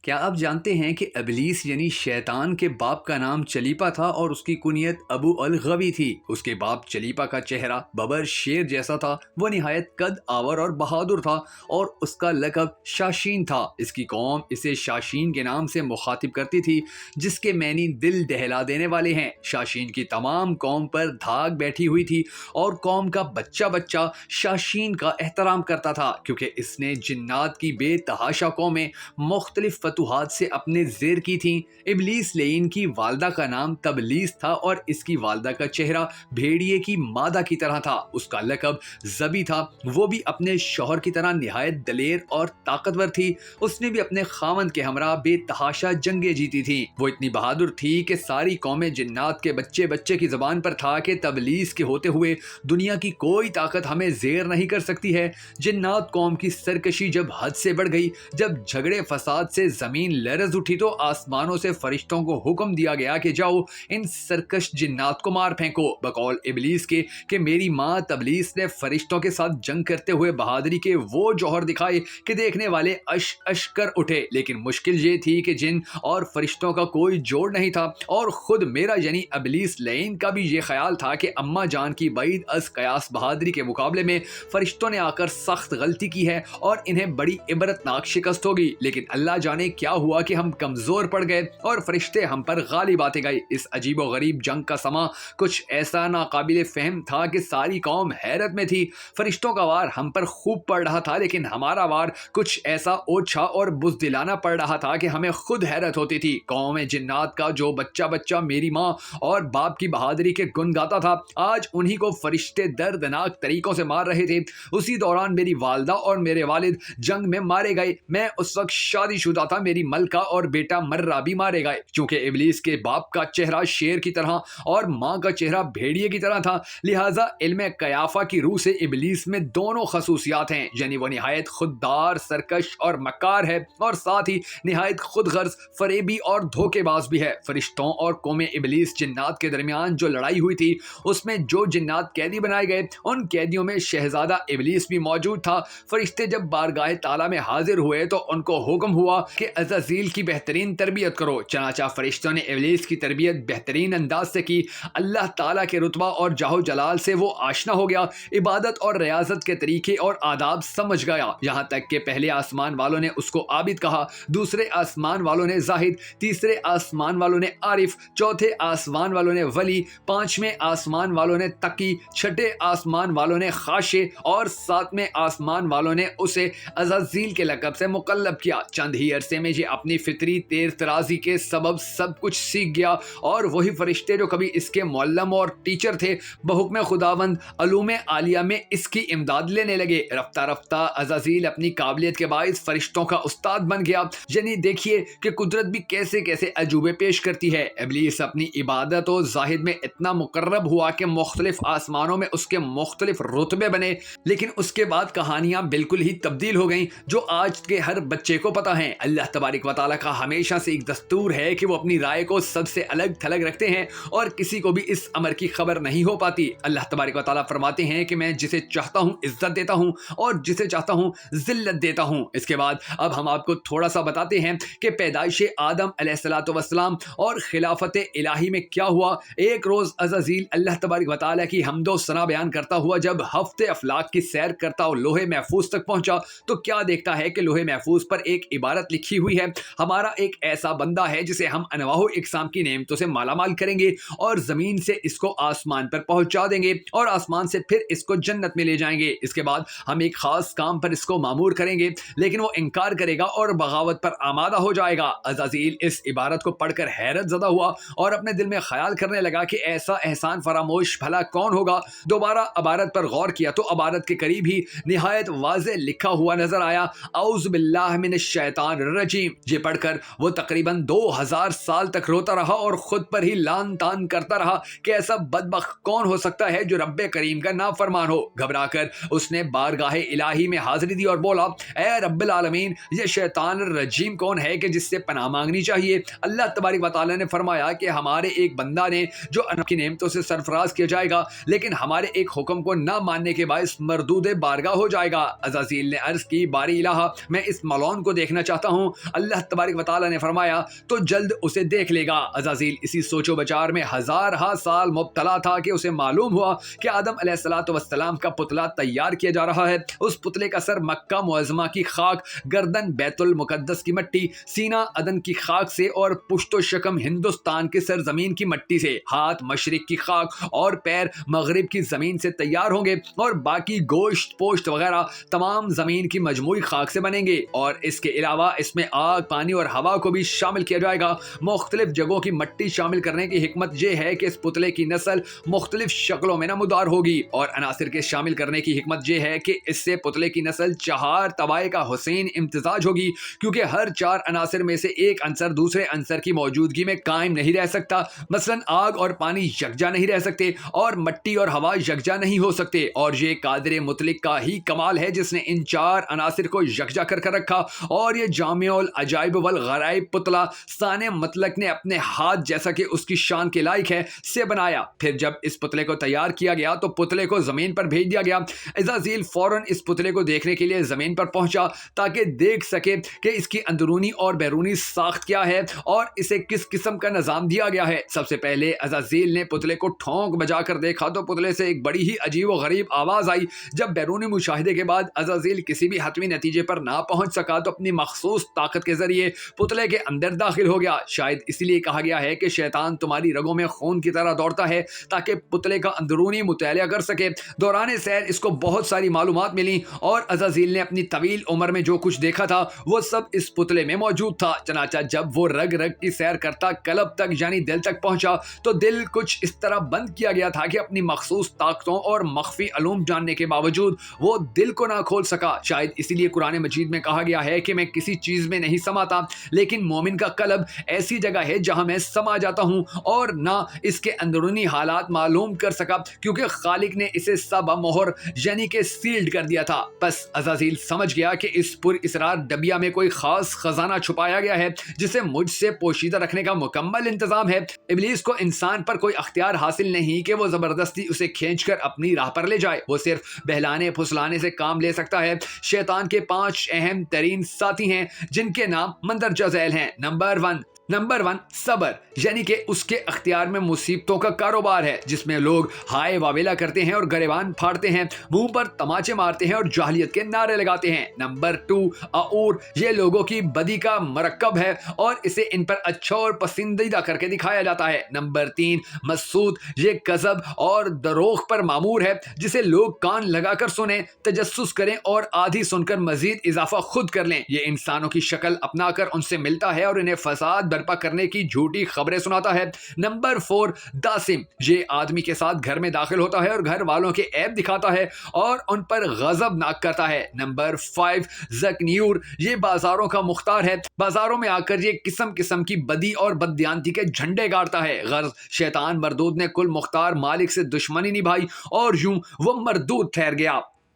کیا آپ جانتے ہیں کہ ابلیس یعنی شیطان کے باپ کا نام چلیپا تھا اور اس کی کنیت ابو الغوی تھی۔ اس کے باپ چلیپا کا چہرہ ببر شیر جیسا تھا، وہ نہایت قد آور اور بہادر تھا اور اس کا لقب شاشین تھا۔ اس کی قوم اسے شاشین کے نام سے مخاطب کرتی تھی، جس کے معنی دل دہلا دینے والے ہیں۔ شاشین کی تمام قوم پر دھاگ بیٹھی ہوئی تھی اور قوم کا بچہ بچہ شاشین کا احترام کرتا تھا، کیونکہ اس نے جنات کی بے تحاشا قومیں مختلف فتوحات سے اپنے زیر کی تھیں۔ ابلیس لعین کی والدہ کا نام تبلیس تھا اور اس کی والدہ کا چہرہ بھیڑیے کی مادہ کی طرح تھا۔ اس کا لقب زبی تھا، وہ بھی اپنے شوہر کی طرح نہایت دلیر اور طاقتور تھی۔ اس نے بھی اپنے خاوند کے ہمراہ بے تحاشا جنگیں جیتی تھیں۔ وہ اتنی بہادر تھی کہ ساری قومیں جنات کے بچے بچے کی زبان پر تھا کہ تبلیس کے ہوتے ہوئے دنیا کی کوئی طاقت ہمیں زیر نہیں کر سکتی ہے۔ جنات قوم کی سرکشی جب حد سے بڑھ گئی، جب جھگڑے فساد سے زمین لرز اٹھی، تو آسمانوں سے فرشتوں کو حکم دیا گیا کہ جاؤ ان سرکش جنات کو مار پھینکو۔ بقول ابلیس کے کہ میری ماں تبلیس نے فرشتوں کے ساتھ جنگ کرتے ہوئے بہادری کے وہ جوہر دکھائے کہ دیکھنے والے اش اش کر اٹھے، لیکن مشکل یہ تھی کہ جن اور فرشتوں کا کوئی جوڑ نہیں تھا، اور خود میرا یعنی ابلیس لعین کا بھی یہ خیال تھا کہ اماں جان کی بعید از قیاس بہادری کے مقابلے میں فرشتوں نے آ کر سخت غلطی کی ہے اور انہیں بڑی عبرتناک شکست ہوگی۔ لیکن اللہ جانے کیا ہوا کہ ہم کمزور پڑ گئے اور فرشتے ہم پر غالب آتے گئے۔ اس عجیب و غریب جنگ کا سما کچھ ایسا ناقابل فہم تھا کہ ساری قوم حیرت میں تھی۔ فرشتوں کا وار ہم پر خوب پڑ رہا تھا، لیکن ہمارا وار کچھ ایسا اوچھا اور بزدلانہ پڑ رہا تھا کہ ہمیں خود حیرت ہوتی تھی۔ قوم جنات کا جو بچہ بچہ میری ماں اور باپ کی بہادری کے گن گاتا تھا، آج انہی کو فرشتے دردناک طریقوں سے مار رہے تھے۔ اسی دوران میری والدہ اور میرے والد جنگ میں مارے گئے۔ میں اس وقت شادی شدہ تھا، میری ملکہ اور بیٹا مرہ بھی مارے گئے۔ چونکہ ابلیس کے باپ کا چہرہ شیر کی طرح اور ماں کا چہرہ بھیڑیے کی طرح تھا، لہٰذا علم قیافہ کی روح سے ابلیس میں دونوں خصوصیات ہیں، یعنی وہ نہایت خوددار، سرکش اور مکار ہے، اور ساتھ ہی نہایت خود غرض، فریبی اور دھوکے باز بھی ہے۔ فرشتوں اور قوم ابلیس جنات کے درمیان جو لڑائی ہوئی تھی، اس میں جو جنات قیدی بنائے گئے، ان قیدیوں میں شہزادہ ابلیس بھی موجود تھا۔ فرشتے جب بارگاہ تعالیٰ میں حاضر ہوئے تو ان کو حکم ہوا کہ عزازیل کی بہترین تربیت کرو۔ چنانچہ فرشتوں نے ابلیس کی تربیت بہترین انداز سے کی۔ اللہ تعالیٰ کے رتبہ اور جاہ و جلال سے وہ آشنا ہو گیا، عبادت اور ریاضت کے طریقے اور آداب سمجھ گیا، یہاں تک کہ پہلے آسمان والوں نے اس کو عابد کہا، دوسرے آسمان والوں نے زاہد، تیسرے آسمان والوں نے عارف، چوتھے آسمان والوں نے ولی، پانچویں آسمان والوں نے تقی، چھٹے آسمان والوں نے خاشع اور ساتویں آسمان والوں نے اسے عزازیل کے لقب سے مقلب کیا۔ چند ہی عرصے میں یہ اپنی فطری تیز ترازی کے سبب سب کچھ سیکھ گیا، اور وہی فرشتے جو کبھی اس کے معلم اور ٹیچر تھے، بحکم خداوند علوم عالیہ میں اس کی امداد لینے لگے۔ رفتہ رفتہ عزازیل اپنی قابلیت کے باعث فرشتوں کا استاد بن گیا۔ یعنی دیکھیے کہ قدرت بھی کیسے کیسے عجوبے پیش کرتی ہے۔ ابلیس اپنی عبادت و زاہد میں اتنا مقرب ہوا کہ مختلف آسمانوں میں اس کے مختلف رتبے بنے، لیکن اس کے بعد کہانیاں بالکل ہی تبدیل ہو گئیں، جو آج کے ہر بچے کو پتہ ہیں۔ اللہ تبارک و تعالیٰ کا ہمیشہ سے ایک دستور ہے کہ وہ اپنی رائے کو سب سے الگ تھلگ رکھتے ہیں اور کسی کو بھی اس امر کی خبر نہیں ہو پاتی۔ اللہ تبارک و تعالیٰ فرماتے ہیں کہ میں جسے چاہتا ہوں عزت دیتا ہوں اور جسے چاہتا ہوں ذلت دیتا ہوں۔ اس کے بعد اب ہم آپ کو تھوڑا سا بتاتے ہیں کہ پیدائش آدم علیہ الصلوۃ والسلام اور خلافت الہی میں کیا ہوا۔ ایک روز عزازیل اللہ تبارک و تعالیٰ کی حمد و ثنا بیان کرتا ہوا جب ہفتے افلاک کی سیر کرتا اور لوح محفوظ تک پہنچا تو کیا دیکھتا ہے کہ لوح محفوظ پر ایک عبارت لکھی ہوئی ہے، ہمارا ایک ایسا بندہ ہے جسے ہم انواع و اقسام کی نعمتوں سے مالا مال کریں گے، اور زمین سے اس کو آسمان پر پہنچا دیں گے، اور آسمان سے پھر اس کو جنت میں لے جائیں گے۔ اس کے بعد ہم ایک خاص کام پر اس کو مامور کریں گے، لیکن وہ انکار کرے گا اور بغاوت پر آمادہ ہو جائے گا۔ عزازیل اس عبارت کو پڑھ کر حیرت زدہ ہوا اور اپنے دل میں خیال کرنے لگا کہ ایسا احسان فراموش بھلا کون ہوگا۔ دوبارہ عبارت پر غور کیا تو عبارت کے قریب ہی نہایت واضح لکھا ہوا نظر آیا، اعوذ باللہ من الشیطان الرجیم۔ یہ پڑھ کر وہ تقریباً 2000 سال تک روتا رہا اور خود پر ہی لان تان کرتا رہا کہ ایسا بدبخت کون ہو سکتا ہے جو رب کریم کا نافرمان ہو۔ گھبرا کر اس نے بارگاہ الہی میں حاضری دی اور بولا، اے رب العالمین، یہ شیطان الرجیم کون ہے کہ جس سے پناہ مانگنی چاہیے؟ اللہ تبارک و تعالیٰ نے فرمایا کہ ہمارے ایک بندہ نے جو ان کی نعمتوں سے سرفراز کیا جائے گا، لیکن ہمارے ایک حکم کو نہ ماننے کے باعث مردود بارگاہ ہو جائے گا۔ عزازیل نے عرض کی، باری الہ، میں اس ملعون کو دیکھنا چاہتا ہوں۔ اللہ تبارک و تعالیٰ نے فرمایا تو جلد اسے دیکھ لے گا۔ عزازیل اسی سوچ و بچار میں ہزارہا سال مبتلا تھا کہ اسے معلوم ہوا کہ آدم علیہ السلام کا پتلا تیار کیا جا رہا ہے۔ اس پتلے کا سر مکہ معظمہ کی خاک، گردن بیت المقدس کی مٹی، سینہ عدن کی خاک سے اور پشت و شکم ہندوستان کی سرزمین کی مٹی سے، ہاتھ مشرق کی خاک اور پیر مغرب کی زمین سے تیار ہوں گے، اور باقی گوشت پوشت وغیرہ تمام زمین کی مجموعی خاک سے بنیں گے۔ اور اس کے علاوہ اس میں آگ، پانی اور ہوا کو بھی شامل کیا جائے گا۔ مختلف جگہوں کی مٹی شامل کرنے کی حکمت یہ ہے کہ اس پتلے کی نسل مختلف شکلوں میں نمودار ہوگی، اور عناصر کے شامل کرنے کی حکمت یہ ہے کہ اس سے پتلے کی نسل 4 طبائع کا حسین امتزاج ہوگی، کیونکہ ہر 4 عناصر میں سے ایک عنصر دوسرے عنصر کی موجودگی میں قائم نہیں رہ سکتا۔ مثلا آگ اور پانی یکجا نہیں رہ سکتے، اور مٹی اور ہوا یکجا نہیں ہو سکتے، اور یہ قادر مطلق کا ہی کمال ہے جس نے ان 4 عناصر کو یکجا کر رکھا، اور یہ جامع العجائب والغرائب پتلا صانع مطلق نے اپنے ہاتھ جیسا کہ اس کی شان کے لائق ہے سے بنایا۔ پھر جب اس پتلے کو تیار کیا گیا تو پتلے کو زمین پر بھیج دیا گیا۔ عزازیل فوراً اس پتلے کو دیکھنے کے لیے زمین پر پہنچا تاکہ دیکھ سکے کہ اس کی اندرونی اور بیرونی ساخت کیا ہے اور اسے کس قسم کا نظام دیا گیا ہے۔ سب سے پہلے عزازیل نے پتلے کو ٹھونک بجا کر دیکھا تو پتلے سے ایک بڑی ہی عجیب و غریب آواز آئی۔ جب بیرونی مشاہدے کے بعد عزازیل کسی بھی حتمی نتیجے پر نہ پہنچ سکا تو اپنی مخصوص طاقت کے ذریعے پتلے کے اندر داخل ہو گیا۔ شاید اسی لیے کہا گیا ہے کہ شیطان تمہاری رگوں میں خون کی طرح دوڑتا ہے تاکہ پتلے کا اندرونی مطالعہ کر سکے۔ دوران سیر اس کو بہت ساری معلومات ملی، اور عزازیل نے اپنی طویل عمر میں جو کچھ دیکھا تھا وہ سب اس پتلے میں موجود تھا۔ چنانچہ جب وہ رگ رگ کی سیر کرتا قلب تک یعنی دل تک پہنچا تو دل کچھ اس طرح بند کیا گیا تھا کہ اپنی مخصوص طاقتوں اور مخفی علوم جاننے کے باوجود وہ دل کو نہ کھول سکا۔ شاید اسی لیے قرآن مجید میں کہا گیا ہے کہ میں کسی چیز میں نہیں سماتا، لیکن مومن کا قلب ایسی جگہ ہے جہاں میں سما جاتا ہوں اور نہ اس کے اندرونی حالات معلوم کر سکا، کیونکہ خالق نے اسے سبا مہر یعنی کہ سیلڈ کر دیا تھا۔ بس عزازیل سمجھ گیا کہ اس پر اسرار ڈبیا میں کوئی خاص خزانہ چھپایا گیا ہے جسے مجھ سے پوشیدہ رکھنے کا مکمل انتظام ہے۔ ابلیس کو انسان پر کوئی اختیار حاصل نہیں کہ وہ زبردستی اسے کھینچ کر اپنی راہ پر لے جائے، وہ صرف بہلانے پھسلانے سے کام لے سکتا ہے۔ شیطان کے 5 اہم ترین ساتھی ہیں جن کے نام مندرجہ ذیل ہیں۔ نمبر 1 صبر، یعنی کہ اس کے اختیار میں مصیبتوں کا کاروبار ہے جس میں لوگ ہائے واویلا کرتے ہیں اور گریبان پھاڑتے ہیں، منہ پر تماچے مارتے ہیں اور جاہلیت کے نعرے لگاتے ہیں۔ نمبر 2 اعور، یہ لوگوں کی بدی کا مرکب ہے اور اسے ان پر اچھا اور پسندیدہ کر کے دکھایا جاتا ہے۔ نمبر 3 مسعود، یہ کذب اور دروغ پر مامور ہے جسے لوگ کان لگا کر سنیں، تجسس کریں اور آدھی سن کر مزید اضافہ خود کر لیں۔ یہ انسانوں کی شکل اپنا کر ان سے ملتا ہے اور انہیں فساد برپا کرنے کی جھوٹی خبریں سناتا ہے۔ نمبر 4 داسم، یہ آدمی کے ساتھ گھر میں داخل ہوتا ہے اور گھر والوں کے عیب دکھاتا ہے اور ان پر غضب ناک کرتا ہے۔ نمبر 5 زکنیور، یہ بازاروں کا مختار ہے، بازاروں میں آ کر یہ قسم قسم کی بدی اور بددیانتی کے جھنڈے گاڑتا ہے۔ غرض شیطان مردود نے کل مختار مالک سے دشمنی نبھائی اور یوں وہ مردود ٹھہر گیا۔